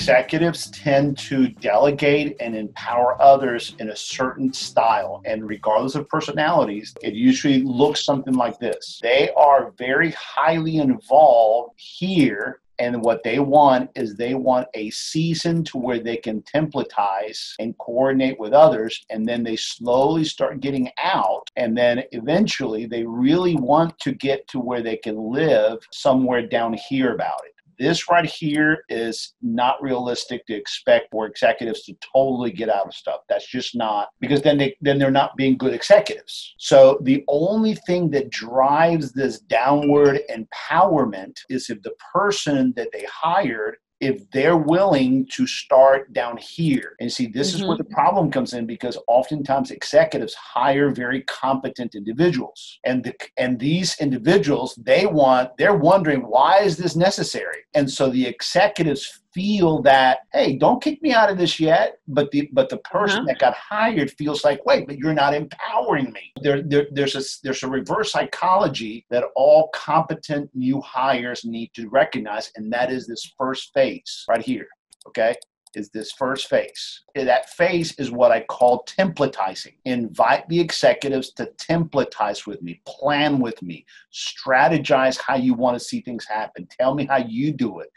executives tend to delegate and empower others in a certain style. And regardless of personalities, it usually looks something like this. They are very highly involved here. And what they want is they want a season to where they can templatize and coordinate with others. And then they slowly start getting out. And then eventually they really want to get to where they can live somewhere down here about it. This right here is not realistic to expect for executives to totally get out of stuff. That's just not, because then they're not being good executives. So the only thing that drives this downward empowerment is if the person that they hired, if they're willing to start down here. And see, this is where the problem comes in, because oftentimes executives hire very competent individuals. And these individuals, they're wondering, why is this necessary? And so the executives feel that, hey, don't kick me out of this yet. But the person that got hired feels like, wait, but you're not empowering me. There's a reverse psychology that all competent new hires need to recognize, and that is this first phase right here, okay? Is this first phase. That phase is what I call templatizing. Invite the executives to templatize with me, plan with me, strategize how you want to see things happen. Tell me how you do it.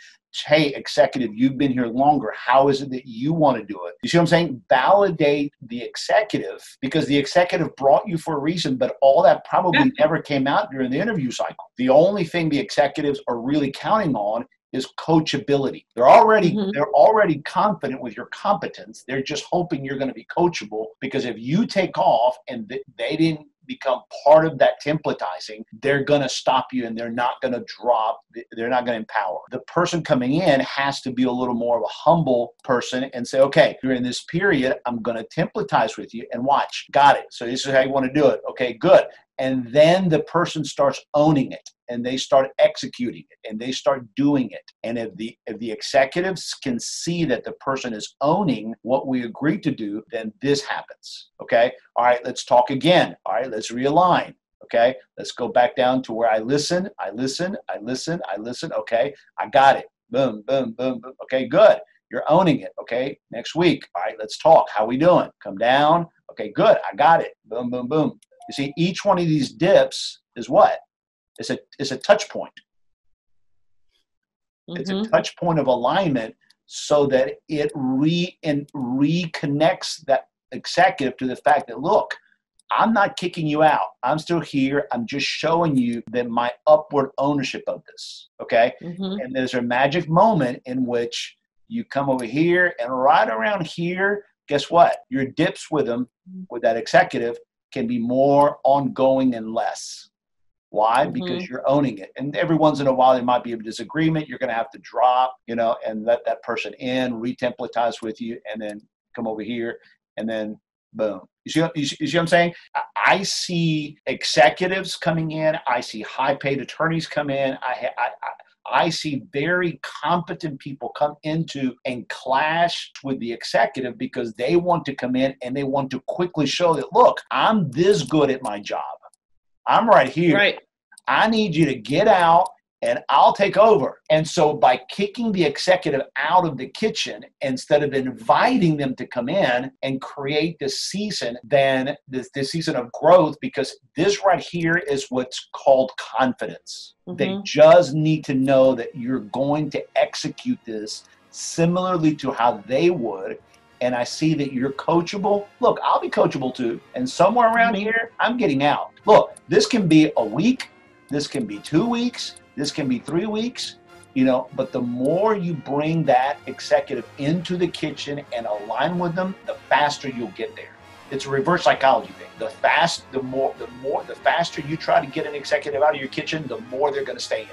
Hey, executive, you've been here longer. How is it that you want to do it? You see what I'm saying? Validate the executive, because the executive brought you for a reason, but all that probably never came out during the interview cycle. The only thing the executives are really counting on is coachability. They're already confident with your competence. They're just hoping you're going to be coachable, because if you take off and they didn't become part of that templatizing, they're going to stop you and they're not going to empower. The person coming in has to be a little more of a humble person and say, okay, during this period, I'm going to templatize with you and watch. Got it. So this is how you want to do it. Okay, good. And then the person starts owning it, and they start executing it, and they start doing it. And if the executives can see that the person is owning what we agreed to do, then this happens. Okay. All right, let's talk again. All right, let's realign. Okay, let's go back down to where I listen. Okay, I got it. Boom, boom, boom, boom. Okay, good. You're owning it. Okay, next week. All right, let's talk. How we doing? Come down. Okay, good. I got it. Boom, boom, boom. You see, each one of these dips is what? It's a touch point. It's a touch point of alignment, so that it reconnects that executive to the fact that, look, I'm not kicking you out. I'm still here. I'm just showing you that my upward ownership of this. Okay. And there's a magic moment in which you come over here, and right around here, guess what? Your dips with them, with that executive, can be more ongoing and less. Why? Because you're owning it. And every once in a while, there might be a disagreement. You're going to have to drop, and let that person in, re-templatize with you, and then come over here, and then boom. You see what I'm saying? I see executives coming in. I see high-paid attorneys come in. I see very competent people come into and clash with the executive, because they want to come in and they want to quickly show that, look, I'm this good at my job. I'm right here. Right. I need you to get out and I'll take over. And so by kicking the executive out of the kitchen, instead of inviting them to come in and create this season, then this season of growth, because this right here is what's called confidence. They just need to know that you're going to execute this similarly to how they would. And I see that you're coachable. Look, I'll be coachable too. And somewhere around here, I'm getting out. Look, this can be a week. This can be 2 weeks. This can be 3 weeks, but the more you bring that executive into the kitchen and align with them, the faster you'll get there. It's a reverse psychology thing. The faster you try to get an executive out of your kitchen, the more they're going to stay in.